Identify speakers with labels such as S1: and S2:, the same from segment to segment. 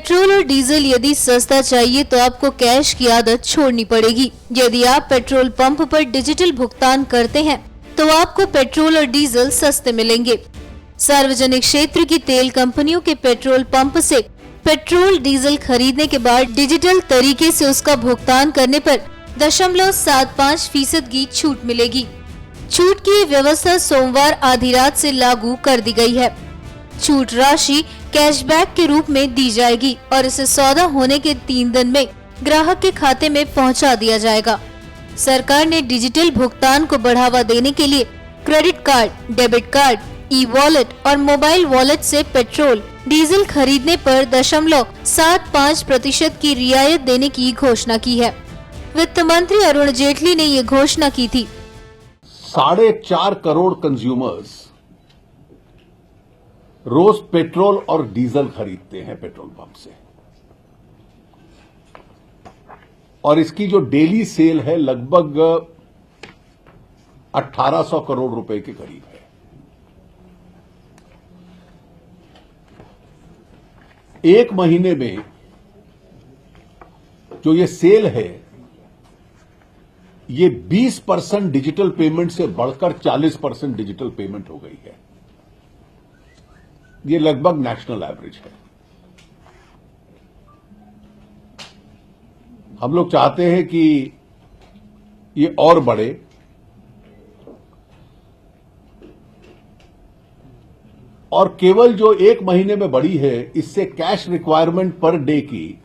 S1: Petrol और diesel यदि सस्ता चाहिए तो आपको कैश की आदत छोड़नी पड़ेगी। यदि आप पेट्रोल पंप पर डिजिटल भुगतान करते हैं तो आपको पेट्रोल और डीजल सस्ते मिलेंगे। सार्वजनिक क्षेत्र की तेल कंपनियों के पेट्रोल पंप से पेट्रोल डीजल खरीदने के बाद डिजिटल तरीके से उसका भुगतान करने पर 0.75% की छूट मिलेगी। छूट की व्यवस्था सोमवार आधी रात से लागू कर दी गई है। छूट राशि कैशबैक के रूप में दी जाएगी और इसे सौदा होने के 3 दिन में ग्राहक के खाते में पहुंचा दिया जाएगा। सरकार ने डिजिटल भुगतान को बढ़ावा देने के लिए credit card, debit card, e wallet और मोबाइल वॉलेट से पेट्रोल डीजल खरीदने पर 0.75% की रियायत देने की घोषणा की है। वित्त मंत्री अरुण जेटली ने ये घोषणा की थी।
S2: 4.5 करोड़ कंज्यूमर्स रोज पेट्रोल और डीजल खरीदते हैं पेट्रोल पंप से, और इसकी जो डेली सेल है लगभग 1800 करोड़ रुपए के करीब है। एक महीने में जो ये सेल है ये 20% डिजिटल पेमेंट से बढ़कर 40% डिजिटल पेमेंट हो गई है। ये लगभग नेशनल एवरेज है। हम लोग चाहते हैं कि ये और बढ़े, और केवल जो एक महीने में बढ़ी है इससे कैश रिक्वायरमेंट पर डे की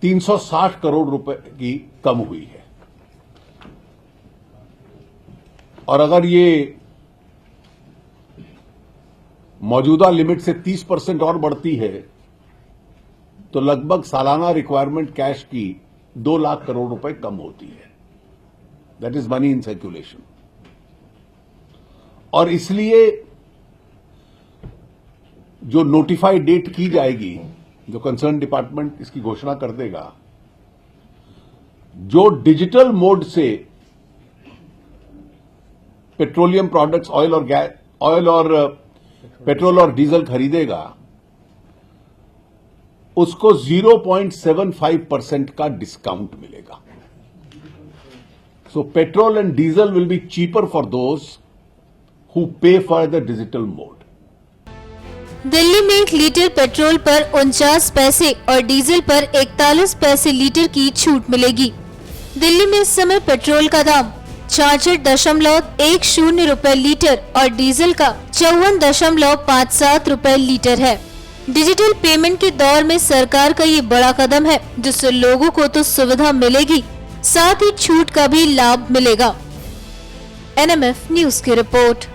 S2: 360 करोड़ रुपए की कम हुई है। और अगर ये मौजूदा लिमिट से 30% और बढ़ती है तो लगभग सालाना रिक्वायरमेंट कैश की 2 लाख करोड़ रुपए कम होती है। That is money in circulation. और इसलिए जो नोटिफाइड डेट की जाएगी, जो कंसर्न डिपार्टमेंट इसकी घोषणा कर देगा, जो डिजिटल मोड से पेट्रोलियम प्रोडक्ट्स, ऑयल और पेट्रोल और डीजल खरीदेगा, उसको 0.75% का डिस्काउंट मिलेगा। So petrol and diesel will be cheaper for those who pay for the digital mode.
S1: Delhi में 1 लीटर पेट्रोल पर 49 पैसे और डीजल पर 41 पैसे लीटर की छूट मिलेगी। दिल्ली में इस समय पेट्रोल का दाम 66.10 रुपए लीटर और डीजल का 54.57 रुपए लीटर है। डिजिटल पेमेंट के दौर में सरकार का ये बड़ा कदम है, जिससे लोगों को तो सुविधा मिलेगी, साथ ही छूट का भी लाभ मिलेगा। NMF न्यूज की रिपोर्ट।